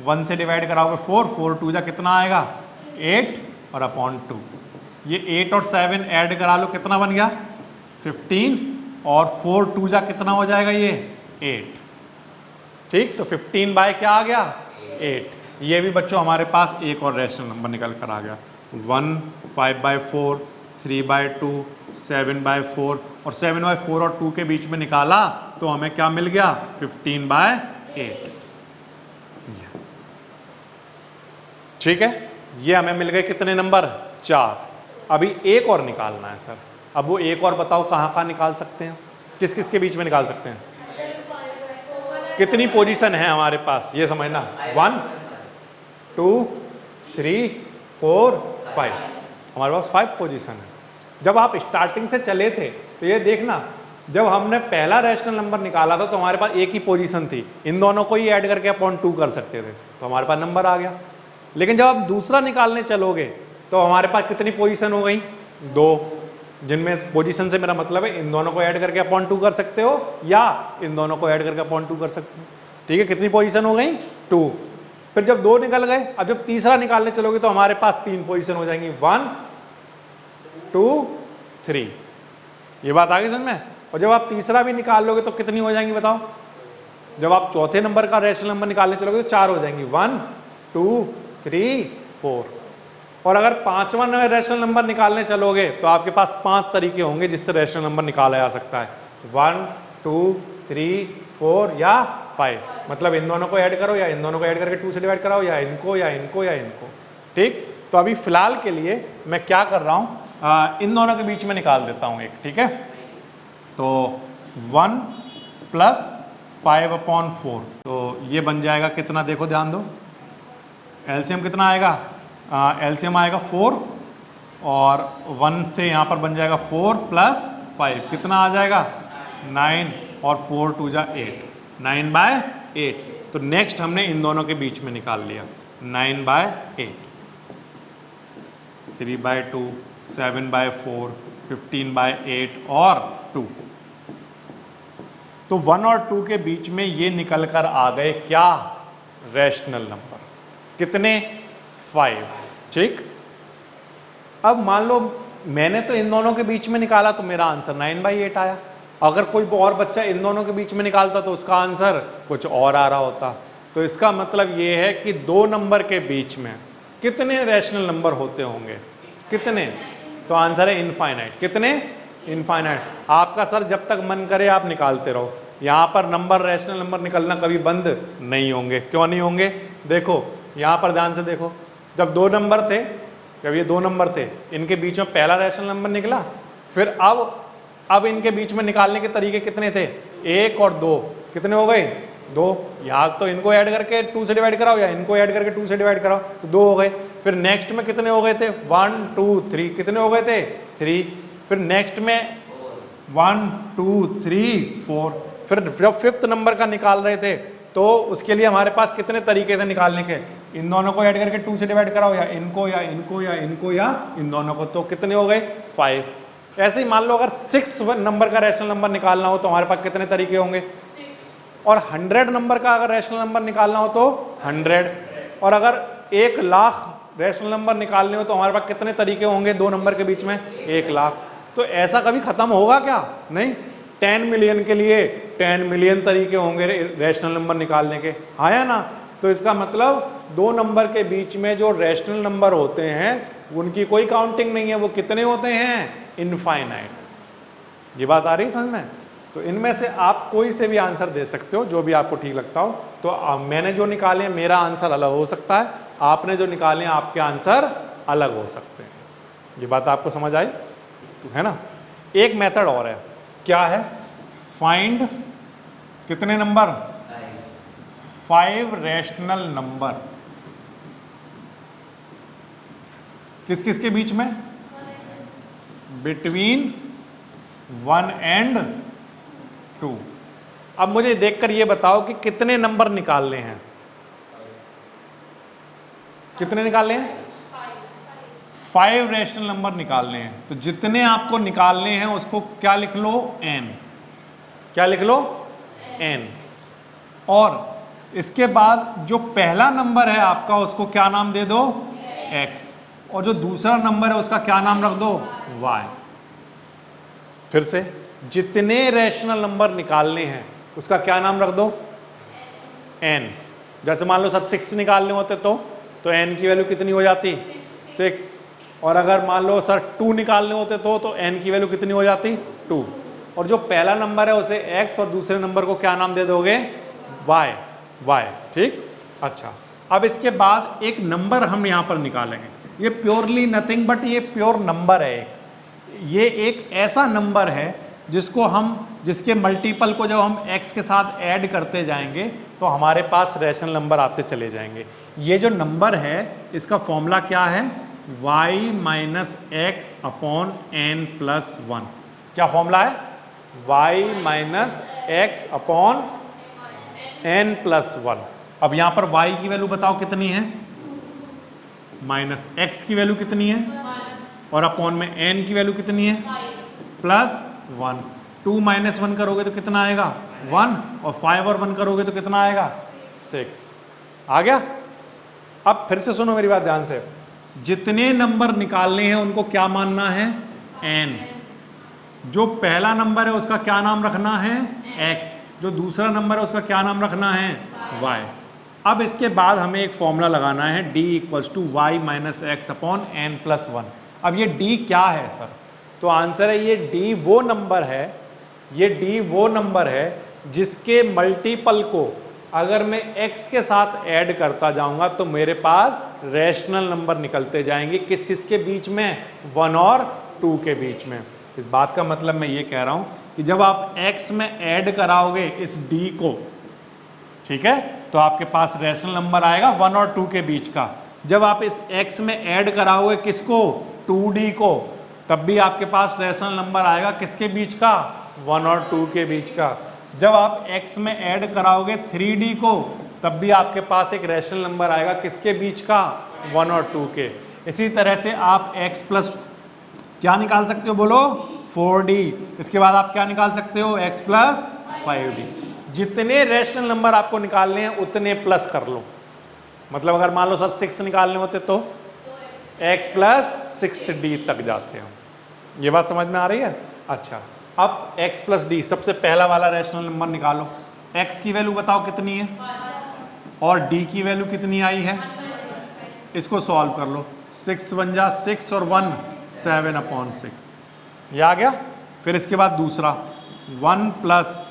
1 से डिवाइड कराओगे 4, 4 2 जा कितना आएगा 8 और अपॉन 2। ये 8 और 7 ऐड करा लो, कितना बन गया 15 और 4 2 जा कितना हो जाएगा ये 8। ठीक। तो 15 बाय क्या आ गया 8। ये भी बच्चों हमारे पास एक और रैशनल नंबर निकल कर आ गया। 1 5/4 3/2 7/4 और 7/4 और 2 के बीच में निकाला तो हमें क्या मिल गया 15/8। ठीक है। ये हमें मिल गए कितने नंबर 4। अभी एक और निकालना है सर। अब वो एक और बताओ कहाँ कहाँ निकाल सकते हैं, किस किस के बीच में निकाल सकते हैं? कितनी पोजीशन है हमारे पास ये समझना, 1 2 3 4 5, हमारे पास 5 पोजीशन है। जब आप स्टार्टिंग से चले थे तो ये देखना, जब हमने पहला रैशनल नंबर निकाला था तो हमारे पास एक ही पोजीशन थी, इन दोनों को ही ऐड करके अपॉन 2 कर सकते थे तो हमारे पास नंबर आ गया। लेकिन जब आप दूसरा निकालने चलोगे तो हमारे पास कितनी पोजीशन हो गई 2, जिनमें पोजीशन से मेरा मतलब है इन दोनों को ऐड करके अपॉन 2 कर सकते हो या इन दोनों को ऐड करके अपॉन 2 कर सकते हो। ठीक है। कितनी पोजीशन हो गई 2। फिर जब 2 निकल गए, अब जब तीसरा निकालने चलोगे तो हमारे पास 3 पोजीशन हो जाएंगी, 1 2 3। ये बात आ गई समझ में? और जब आप तीसरा भी निकाल लोगे तो कितनी हो जाएंगी बताओ? जब आप चौथे नंबर का रैशनल नंबर निकालने चलोगे तो 4 हो जाएंगी, 1 2 3 4। और अगर 5वां रैशनल नंबर निकालने चलोगे तो आपके पास 5 तरीके होंगे जिससे रैशनल नंबर निकाला जा सकता है, 1 2 3 4 या 5। मतलब इन दोनों को ऐड करो या इन दोनों को ऐड करके 2 से डिवाइड कराओ या इनको या इनको या इनको। ठीक। तो अभी फिलहाल के लिए मैं क्या कर रहा हूँ, इन दोनों के बीच में निकाल देता हूँ एक। ठीक है। तो 1 + 5/4 तो ये बन जाएगा कितना, देखो ध्यान दो, एलसीएम कितना आएगा, एलसीएम आएगा 4 और 1 से यहाँ पर बन जाएगा 4 + 5 कितना आ जाएगा 9 और 4 2 जा 8, 9/8। तो नेक्स्ट हमने इन दोनों के बीच में निकाल लिया 9/8, 3/2 7/4 15/8 और 2। तो 1 और 2 के बीच में ये निकल कर आ गए क्या रैशनल नंबर, कितने 5। ठीक। अब मान लो मैंने तो इन दोनों के बीच में निकाला तो मेरा आंसर 9/8 आया, अगर कोई और बच्चा इन दोनों के बीच में निकालता तो उसका आंसर कुछ और आ रहा होता। तो इसका मतलब ये है कि दो नंबर के बीच में कितने रैशनल नंबर होते होंगे, कितने? तो आंसर है इनफाइनाइट। कितने? इनफाइनाइट। आपका सर जब तक मन करे आप निकालते रहो, यहाँ पर नंबर, रैशनल नंबर निकलना कभी बंद नहीं होंगे। क्यों नहीं होंगे? देखो यहाँ पर ध्यान से देखो, जब दो नंबर थे, जब ये दो नंबर थे, इनके बीच में पहला रैशनल नंबर निकला, फिर अब इनके बीच में निकालने के तरीके कितने थे? एक और दो, कितने हो गए? दो। या तो इनको ऐड करके 2 से डिवाइड कराओ या इनको ऐड करके 2 से डिवाइड कराओ, तो दो हो गए। फिर नेक्स्ट में कितने हो गए थे? 1 2 3, कितने हो गए थे? 3। फिर नेक्स्ट में 1 2 3 4। फिर जब फिफ्थ नंबर का निकाल रहे थे तो उसके लिए हमारे पास कितने तरीके थे निकालने के? इन दोनों को ऐड करके 2 से डिवाइड कराओ या इनको या इनको या इनको या इन दोनों को, तो कितने हो गए? 5। ऐसे ही मान लो अगर 6 नंबर का रैशनल नंबर निकालना हो तो हमारे पास कितने तरीके होंगे? और 100 नंबर का अगर रैशनल नंबर निकालना हो तो 100। और अगर 1 लाख रैशनल नंबर निकालने हो तो हमारे पास कितने तरीके होंगे दो नंबर के बीच में? 1 लाख। तो ऐसा कभी खत्म होगा क्या? नहीं। 10 मिलियन के लिए 10 मिलियन तरीके होंगे रैशनल नंबर निकालने के, हाँ या ना? तो इसका मतलब दो नंबर के बीच में जो रैशनल नंबर होते हैं उनकी कोई काउंटिंग नहीं है। वो कितने होते हैं? इनफाइनाइट। ये बात आ रही समझ में? तो इनमें से आप कोई से भी आंसर दे सकते हो, जो भी आपको ठीक लगता हो। तो मैंने जो निकाले मेरा आंसर अलग हो सकता है, आपने जो निकाले आपके आंसर अलग हो सकते हैं। ये बात आपको समझ आई है ना? एक मेथड और है, क्या है? फाइंड कितने नंबर? 5 rational number. किस किस के बीच में? Between 1 and 2। अब मुझे देखकर ये बताओ कि कितने नंबर निकालने हैं? कितने निकालने हैं? 5 रैशनल नंबर निकालने हैं। तो जितने आपको निकालने हैं उसको क्या लिख लो? n। क्या लिख लो? n। और इसके बाद जो पहला नंबर है आपका उसको क्या नाम दे दो? x। और जो दूसरा नंबर है उसका क्या नाम रख दो? y। फिर से, जितने रैशनल नंबर निकालने हैं उसका क्या नाम रख दो? n। जैसे मान लो सर 6 निकालने होते तो n की वैल्यू कितनी हो जाती? 6। और अगर मान लो सर 2 निकालने होते तो n की वैल्यू कितनी हो जाती? 2। और जो पहला नंबर है उसे x और दूसरे नंबर को क्या नाम दे दोगे? y। ठीक। अच्छा, अब इसके बाद एक नंबर हम यहाँ पर निकालेंगे। ये प्योरली नथिंग बट ये प्योर नंबर है एक। ये एक ऐसा नंबर है जिसके मल्टीपल को जब हम x के साथ ऐड करते जाएंगे तो हमारे पास रैशनल नंबर आते चले जाएंगे। ये जो नंबर है इसका फॉर्मूला क्या है? y minus X upon n plus 1। क्या फॉर्मूला है? y minus X upon n plus 1। अब यहां पर y की वैल्यू बताओ कितनी है? माइनस x की वैल्यू कितनी है? और अपॉन में n की वैल्यू कितनी है? प्लस 1। 2 माइनस 1 करोगे तो कितना आएगा? 1। और 5 और 1 करोगे तो कितना आएगा? 6। आ गया? अब फिर से सुनो मेरी बात ध्यान से। जितने नंबर निकालने हैं उनको क्या मानना है? n। जो पहला नंबर है उसका क्या नाम रखना है? x। जो दूसरा नंबर है उसका क्या नाम रखना है? y। अब इसके बाद हमें एक फॉर्मूला लगाना है d equals to Y minus X upon n plus 1। अब ये d क्या है सर? तो आंसर है ये d वो नंबर है, ये d वो नंबर है जिसके मल्टीपल को अगर मैं x के साथ ऐड करता जाऊंगा तो मेरे पास रैशनल नंबर निकलते जाएंगे। किस किस के बीच में? 1 और 2 के बीच में। इस बात का मतलब मैं ये कह रहा हूं कि जब आप x में ऐड कराओगे इस d को, ठीक है, तो आपके पास रैशनल नंबर आएगा 1 और 2 के बीच का। जब आप इस x में ऐड कराओगे किसको? 2d को, तब भी आपके पास रैशनल नंबर आएगा किसके बीच का? 1 और 2 के बीच का। जब आप x में ऐड कराओगे 3d को, तब भी आपके पास एक रैशनल नंबर आएगा किसके बीच का? 1 और 2 के। इसी तरह से आप x प्लस क्या निकाल सकते हो? बोलो 4d। इसके बाद आप क्या निकाल सकते हो? x plus 5d। जितने रैशनल नंबर आपको निकालने हैं उतने प्लस कर लो। मतलब अगर मान लो सर 6 निकालने होते तो x प्लस 6d तक जाते हैं। ये बात समझ में आ रही है? अच्छा, अब x प्लस डी, सबसे पहला वाला रैशनल नंबर निकालो। x की वैल्यू बताओ कितनी है और d की वैल्यू कितनी आई है, इसको सॉल्व कर लो। 6 1 जा 6 और 1 7/6, ये आ गया। फिर इसके बाद दूसरा 1 प्लस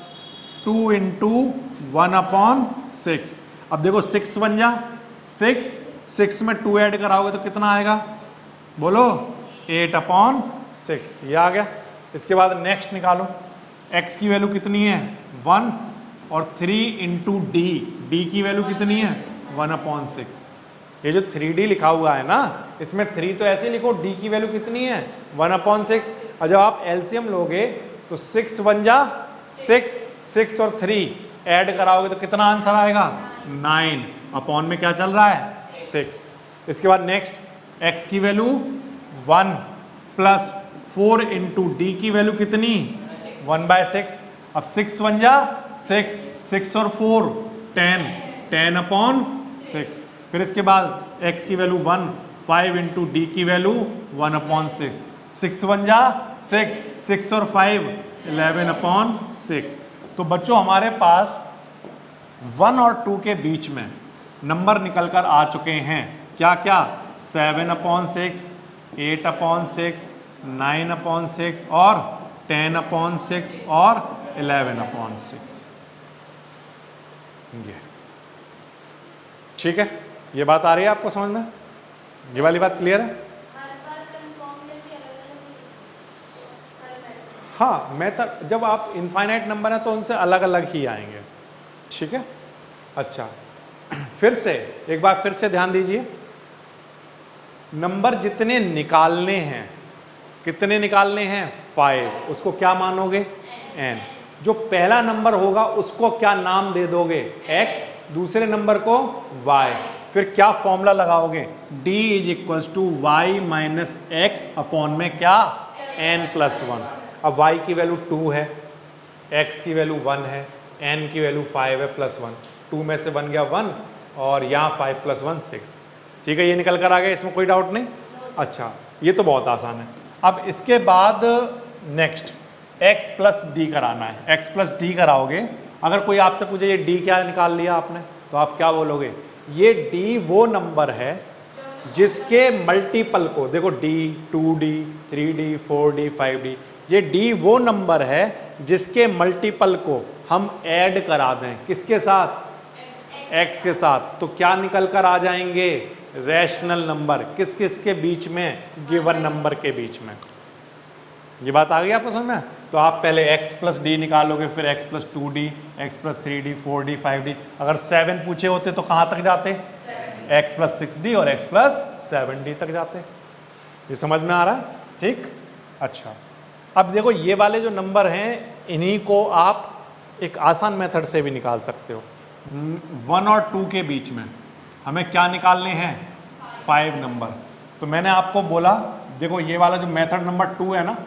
2 इंटू 1/6। अब देखो 6 1 जा 6, 6 में 2 ऐड कराओगे तो कितना आएगा, बोलो 8/6, ये आ गया। इसके बाद नेक्स्ट निकालो, x की वैल्यू कितनी है 1 और 3 इंटू डी की वैल्यू कितनी है 1/6। ये जो 3d लिखा हुआ है ना, इसमें 3 तो ऐसे लिखो, d की वैल्यू कितनी है 1/6। और जब आप एलसीएम लोगे तो 6 1 जा 6, 6 और 3 ऐड कराओगे तो कितना आंसर आएगा 9 अपॉन में क्या चल रहा है 6। इसके बाद नेक्स्ट x की वैल्यू 1 प्लस 4 इंटू डी की वैल्यू कितनी 1/6। अब 6 1 जा 6, 6 और 4 10/6। फिर इसके बाद x की वैल्यू 1, 5 इंटू डी की वैल्यू 1/6। 6 1 जा 6, 6 और 5 11/6। तो बच्चों हमारे पास 1 और 2 के बीच में नंबर निकल कर आ चुके हैं, क्या क्या 7/6, 8/6, 9/6 और 10/6 और 11/6। ये ठीक है, ये बात आ रही है आपको समझ में, ये वाली बात क्लियर है। हाँ, मेथड जब आप इनफाइनाइट नंबर है तो उनसे अलग अलग ही आएंगे, ठीक है। अच्छा, फिर से एक बार फिर से ध्यान दीजिए, नंबर जितने निकालने हैं, कितने निकालने हैं 5, उसको क्या मानोगे n। जो पहला नंबर होगा उसको क्या नाम दे दोगे x, दूसरे नंबर को y। फिर क्या फॉर्मूला लगाओगे d = y minus X upon में क्या n+1। अब y की वैल्यू 2 है, x की वैल्यू 1 है, n की वैल्यू 5 है +1, 2 में से 1 गया 1 और यहाँ 5 + 1 6, ठीक है। ये निकल कर आ गया, इसमें कोई डाउट नहीं। अच्छा, ये तो बहुत आसान है। अब इसके बाद नेक्स्ट x प्लस डी कराना है। x प्लस डी कराओगे, अगर कोई आपसे पूछे ये d क्या निकाल लिया आपने, तो आप क्या बोलोगे, ये d वो नंबर है जिसके मल्टीपल को, देखो d 2d 3d 4d 5d, ये d वो नंबर है जिसके मल्टीपल को हम ऐड करा दें, किसके साथ x के साथ, तो क्या निकल कर आ जाएंगे रैशनल नंबर, किस किस के बीच में, गिवन नंबर के बीच में। ये बात आ गई आपको समझ में। तो आप पहले x प्लस डी निकालोगे, फिर x plus 2d, x plus 3d 4d 5d। अगर 7 पूछे होते तो कहाँ तक जाते, x प्लस 6d और x प्लस 7d तक जाते। ये समझ में आ रहा है, ठीक। अच्छा, अब देखो ये वाले जो नंबर हैं, इन्हीं को आप एक आसान मेथड से भी निकाल सकते हो। 1 और 2 के बीच में हमें क्या निकालने हैं 5 नंबर। तो मैंने आपको बोला, देखो ये वाला जो मेथड नंबर 2 है ना,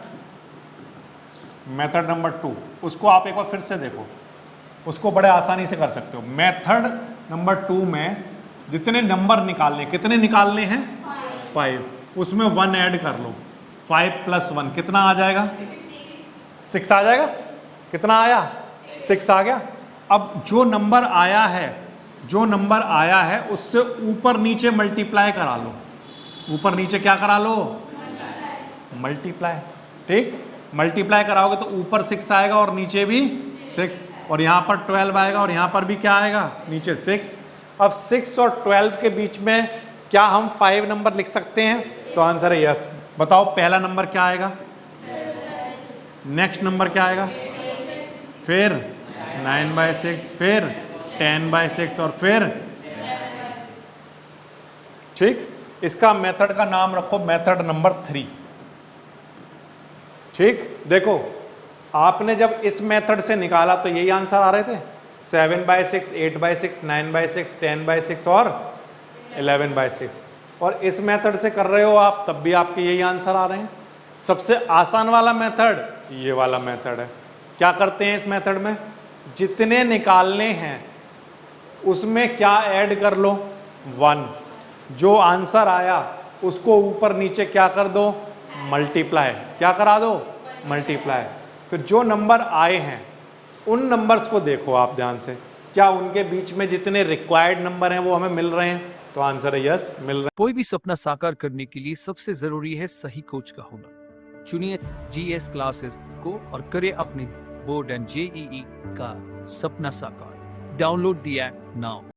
मेथड नंबर 2, उसको आप एक बार फिर से देखो, उसको बड़े आसानी से कर सकते हो। मेथड नंबर 2 में जितने नंबर निकालने, कितने निकालने हैं 5, उसमें 1 ऐड कर लो, 5 + 1 कितना आ जाएगा 6 आ जाएगा। कितना आया 6 आ गया। अब जो नंबर आया है, जो नंबर आया है उससे ऊपर नीचे मल्टीप्लाई करा लो, ऊपर नीचे क्या करा लो मल्टीप्लाई, ठीक। मल्टीप्लाई कराओगे तो ऊपर 6 आएगा और नीचे भी 6, और यहाँ पर 12 आएगा और यहाँ पर भी क्या आएगा नीचे 6। अब 6 और 12 के बीच में क्या हम 5 नंबर लिख सकते हैं, तो आंसर है यस। बताओ पहला नंबर क्या आएगा, नेक्स्ट नंबर क्या आएगा, फिर 9/6, फिर 10/6 और फिर, ठीक। इसका मेथड का नाम रखो मेथड नंबर 3, ठीक। देखो आपने जब इस मेथड से निकाला तो यही आंसर आ रहे थे, 7/6, 8/6, 9/6, 10/6 और 11/6। और इस मेथड से कर रहे हो आप, तब भी आपके यही आंसर आ रहे हैं। सबसे आसान वाला मेथड ये वाला मेथड है। क्या करते हैं इस मेथड में, जितने निकालने हैं उसमें क्या ऐड कर लो 1, जो आंसर आया उसको ऊपर नीचे क्या कर दो मल्टीप्लाई, क्या करा दो मल्टीप्लाई। तो जो नंबर आए हैं उन नंबर्स को देखो आप ध्यान से, क्या उनके बीच में जितने रिक्वायर्ड नंबर हैं वो हमें मिल रहे हैं? तो आंसर है यस, मिल रहे हैं। कोई भी सपना साकार करने के लिए सबसे जरूरी है सही कोच का होना। चुनिए जीएस क्लासेस को और करें अपने बोर्ड एंड जेईई का सपना साकार। Download the app now.